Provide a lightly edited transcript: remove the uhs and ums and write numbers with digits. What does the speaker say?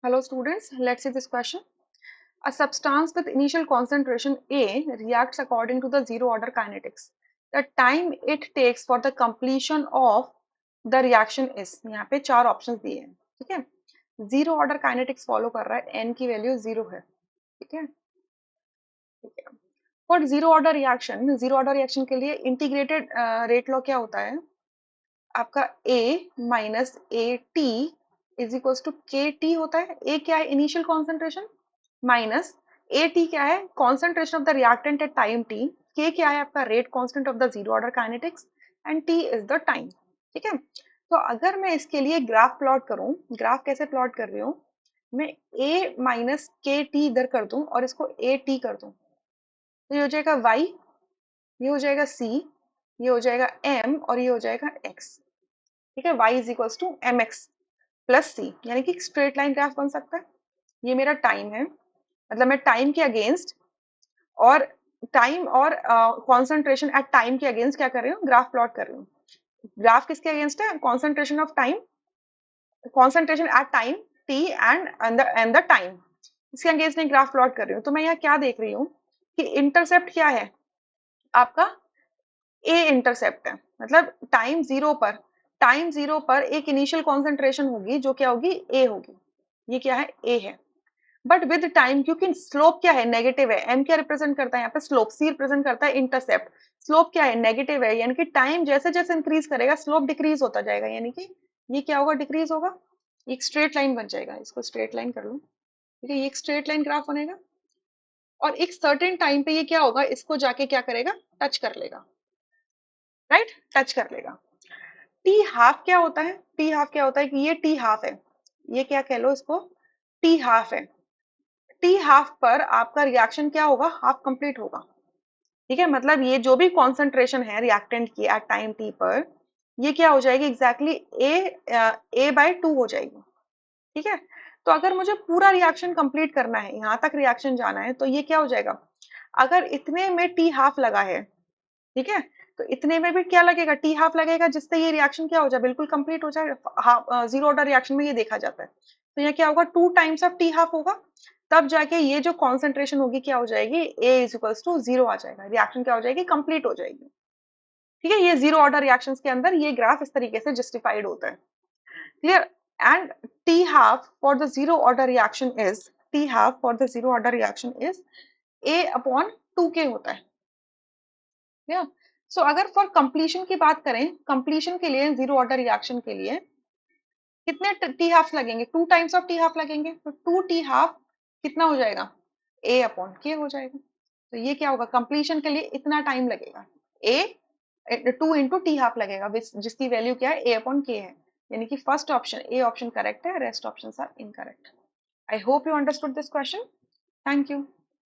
Hello students, let's see this question. A substance with initial concentration A reacts according to the zero order kinetics. The time it takes for the completion of the reaction is, यहाँ पे चार options दिए हैं, ठीक है. Zero order kinetics follow कर रहा है, n की वैल्यू जीरो है, ठीक है. फॉर जीरो ऑर्डर रिएक्शन के लिए इंटीग्रेटेड रेट लॉ क्या होता है आपका? A minus A T is equal to K T होता है. A क्या है? Initial concentration minus A T क्या है? Concentration of the reactant at time T. K क्या है? आपका rate constant of the zero order kinetics and T is the time. ठीक है. तो अगर मैं इसके लिए ग्राफ प्लॉट करूं, ग्राफ कैसे प्लॉट कर रही हूँ मैं? ए माइनस के टी इधर कर दूं और इसको ए टी कर दूं, तो ये हो जाएगा y, ये हो जाएगा c, ये हो जाएगा m और ये हो जाएगा x. ठीक है. y is equals to m x plus c, यानी कि स्ट्रेट लाइन ग्राफ बन सकता है. ये मेरा टाइम है, मतलब मैं टाइम के अगेंस्ट और टाइम और कॉन्सेंट्रेशन एट टाइम के अगेंस्ट क्या कर रही हूँ? ग्राफ प्लॉट कर रही हूँ. ग्राफ किसके अगेंस्ट है? Concentration of time, concentration eight time T and the time, इसके अगेंस्ट मैं ग्राफ प्लॉट कर रही हूँ. तो मैं यहाँ क्या देख रही हूँ कि इंटरसेप्ट क्या है आपका? ए इंटरसेप्ट है, मतलब टाइम जीरो पर एक इनिशियल कॉन्सेंट्रेशन होगी जो क्या होगी? ए होगी. ये क्या है? ए है. बट विद टाइम, क्योंकि स्लोप क्या है? नेगेटिव है. एम क्या रिप्रेजेंट करता है यहाँ पे? स्लोप. सी रिप्रेजेंट करता है इंटरसेप्ट. स्लोप क्या है? नेगेटिव है, यानी कि टाइम जैसे जैसे इंक्रीज करेगा स्लोप डिक्रीज होता जाएगा, यानी कि ये क्या होगा? डिक्रीज होगा. एक स्ट्रेट लाइन बन जाएगा. इसको स्ट्रेट लाइन कर लो, ठीक है. ये एक स्ट्रेट लाइन ग्राफ बनेगा और एक सर्टेन टाइम पे ये क्या होगा? इसको जाके क्या करेगा? टच कर लेगा. राइट, टच कर लेगा. टी हाफ क्या होता है? टी हाफ क्या होता है कि ये टी हाफ है, ये क्या कह लो इसको? टी हाफ है. टी हाफ पर आपका रिएक्शन क्या होगा? हाफ कंप्लीट होगा. ठीक है. मतलब ये जो भी कॉन्सेंट्रेशन है रिएक्टेंट की एट टाइम टी पर, ये क्या हो जाएगी? एग्जैक्टली ए बाय टू हो जाएगी. ठीक है. तो अगर मुझे पूरा रिएक्शन कंप्लीट करना है, यहाँ तक रिएक्शन जाना है, तो ये क्या हो जाएगा? अगर इतने में टी हाफ लगा है, ठीक है, तो इतने में भी क्या लगेगा? टी हाफ लगेगा, जिससे ये रिएक्शन क्या हो जाए? बिल्कुल कंप्लीट हो जाए. जीरो ऑर्डर रिएक्शन में ये देखा जाता है. तो यहाँ क्या होगा? Two times of T half होगा, तब जाके ये जो कॉन्सेंट्रेशन होगी क्या हो जाएगी? ए इज इक्वल्स टू जीरो आ जाएगा. रिएक्शन क्या हो जाएगी? कंप्लीट हो जाएगी. ठीक है. ये जीरो ऑर्डर रिएक्शंस के अंदर ये ग्राफ इस तरीके से जस्टिफाइड होता है. Clear. And T half for the zero order reaction is, T half for the zero order reaction is a upon two के होता है. या सो अगर फॉर कंप्लीशन की बात करें, कंप्लीशन के लिए जीरो ऑर्डर रिएक्शन के लिए कितने टी हाफ लगेंगे? Two times of T half लगेंगे. तो टू टी हाफ कितना हो जाएगा? ए अपॉन के हो जाएगा. तो ये क्या होगा? कंप्लीशन के लिए इतना टाइम लगेगा. ए टू इंटू टी हाफ लगेगा, जिसकी वैल्यू क्या है? ए अपॉन के है. यानी कि first option, A option correct है, rest option are incorrect. I hope you understood this question. Thank you.